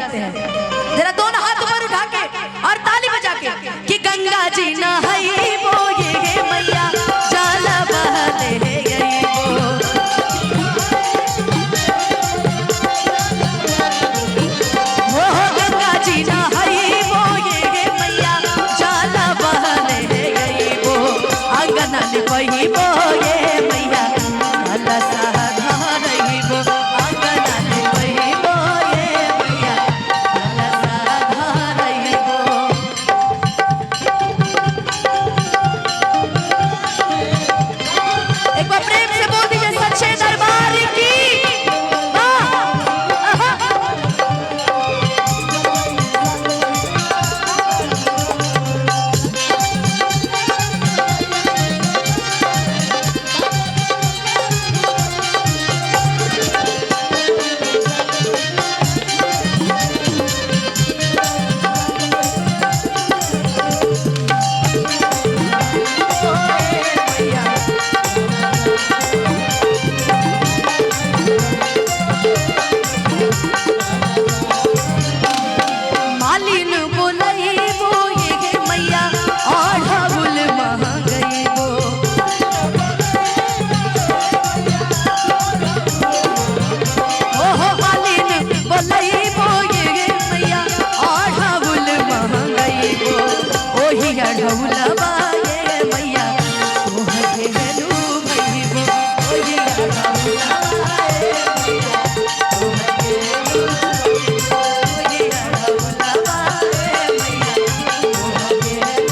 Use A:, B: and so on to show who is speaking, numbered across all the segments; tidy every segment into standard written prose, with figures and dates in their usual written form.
A: सकते हैं। जरा दोनों हाथ ऊपर उठा के और ताली बजा के कि गंगा जी नहाई वो ये मैया जल बहले गई वो गंगा जी नहाई वो ये मैया जल बहले गई वो अंगना ने वही वो ये मैया कलसा धरई वो अंगना ने वही वो ये मैया कलसा धरई वो। एक बार प्रेम से बोल दीजिए सच्चे दरबार की वाह। मालिन बोलई वो ये मैया और ढबुल महंगई वो ओहो मालिन बोलई वो ये मैया और ढबुल महंगई वो ओही ढबुलवा ये मैया ओह घेरू भई वो ओही ढबुलवा ये मैया ओह घेरू ओही ढबुलवा ये मैया ओह घेरू।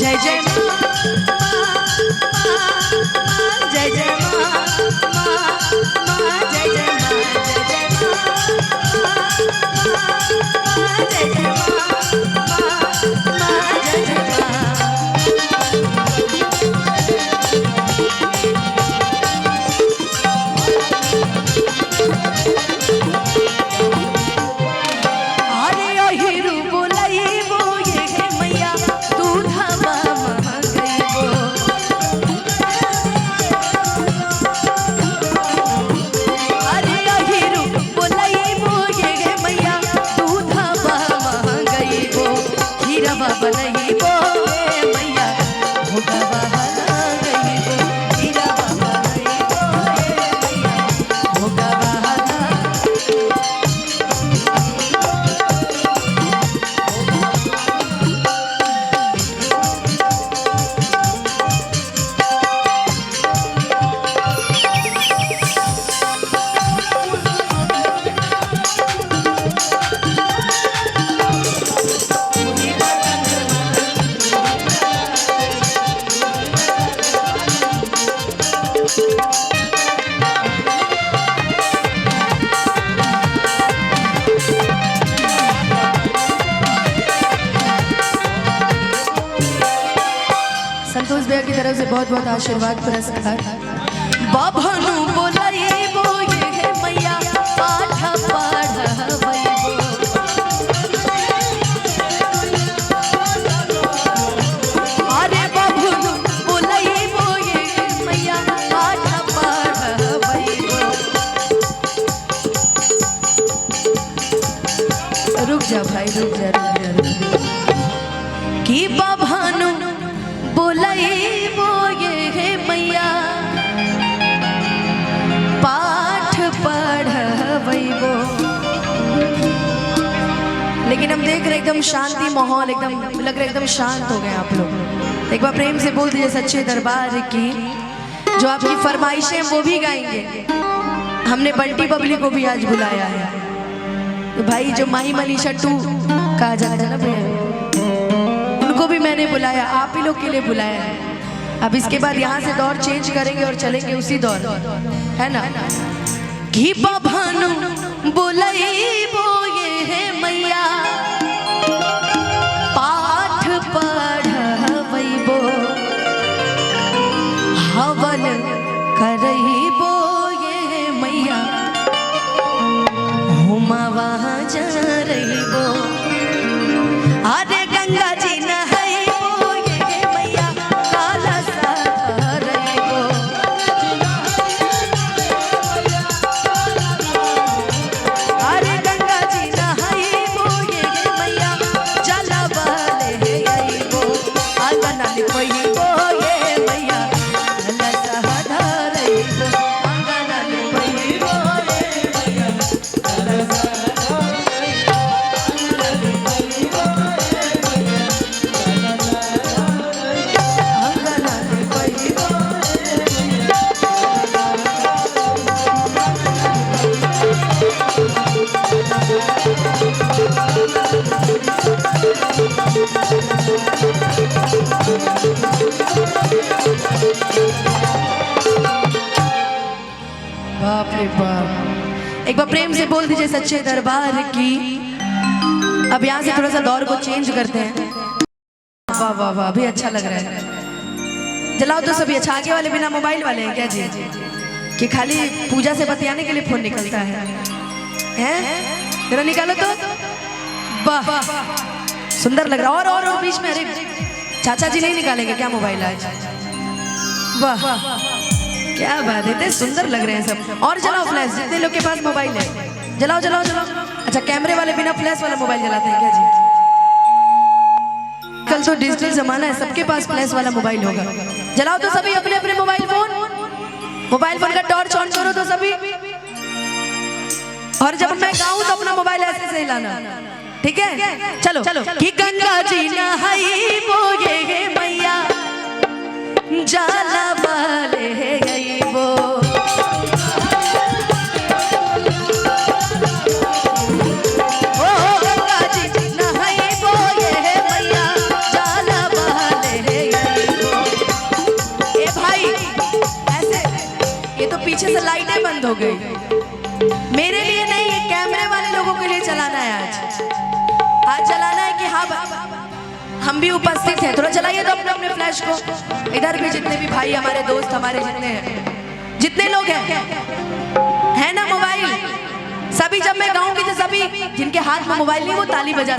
A: जय जय जय जय जय जय जय अरे अहिरू बोलई वो ये मैया दूधवा महंगई वो अरे अहिरू बोलई वो ये मैया दूधवा महंगई वो खीरवा बनई वो ये मैया भोगवा गई वो खीरवा बनई वो ये मैया भोगवा संतोष भैया की तरफ से बहुत बहुत आशीर्वाद पुरस्कार। बाभनु बोलई वो ये मैया पाठ पढ़वई वो अरे बाभनु बोलई वो ये मैया पाठ पढ़वई वो। रुक जा भाई रुक जा कि बाभनु बोलई वो ये मैया पाठ पढ़वई वो। लेकिन हम देख रहे एकदम शांति माहौल एकदम लग रहा है एकदम शांत हो गए आप लोग। तो एक बार प्रेम से बोल दीजिए सच्चे दरबार की। जो आपकी फरमाइशें वो भी गाएंगे। हमने बंटी बबली को भी आज बुलाया है। तो भाई जो माही मनीषा 2 कहा जाता है ना भैया, उनको भी मैंने बुलाया, आप ही लोग के लिए बुलाया है। अब इसके बाद यहाँ से दौर चेंज करेंगे और चलेंगे उसी दौर, है ना। घी बाभानु बोलई वो ये है मैया पाठ पढ़वई वो। बोल करही बो ये मैया हुमा वहाँ जा रही बो। अरे गंगा जी नहाई बो ये मैया काला सा रही बो। अरे गंगा जी नहाई बो ये मैया जला वाले आई बो। आंगन लिपई बो ये मैया काला सा रही बो। आंगन लिपई बो ये मैया काला सा बाप रे बाप। एक बार प्रेम से बोल दीजिए सच्चे दरबार की। अब यहाँ से थोड़ा सा दौर को चेंज करते हैं। वाह वाह वाह, अभी अच्छा लग रहा है। जलाओ तो सभी। अच्छा, आगे वाले बिना मोबाइल वाले हैं क्या जी? कि खाली पूजा से बतियाने के लिए फोन निकलता है? हैं? जरा निकालो तो। वाह, सुंदर लग रहा। और बीच में। अरे चाचा जी नहीं निकालेंगे क्या मोबाइल आज? वाह, क्या बात है, इतने सुंदर लग रहे हैं सब। और जलाओ फ्लैश, जितने लोग के पास मोबाइल है जलाओ जलाओ जलाओ। अच्छा, कैमरे वाले बिना फ्लैश वाला मोबाइल जलाते हैं क्या जी? कल तो डिजिटल जमाना है, सबके पास फ्लैश वाला मोबाइल होगा। जलाओ तो सभी अपने अपने मोबाइल फोन का टॉर्च ऑन करो तो सभी। और जब मैं गाऊं तो अपना मोबाइल ऐसे से हिलाना, ठीक है? चलो कि गंगा जी नहाई बो ये मैया जाला वाले गई वो। ओ गंगा जी नहाई बो ये मैया जाला वाले गई वो। ए भाई ऐसे, ये तो पीछे से लाइटें बंद हो गई। मेरे लिए नहीं, ये कैमरे वाले लोगों के लिए चलाना है आज चलाना है कि हाँ हम भी उपस्थित हैं। थोड़ा चलाइए तो अपने अपने फ्लैश को। इधर भी जितने भी भाई हमारे दोस्त हमारे जितने लोग हैं ना मोबाइल, सभी जब मैं गाऊंगी तो सभी जिनके हाथ में मोबाइल नहीं वो ताली बजा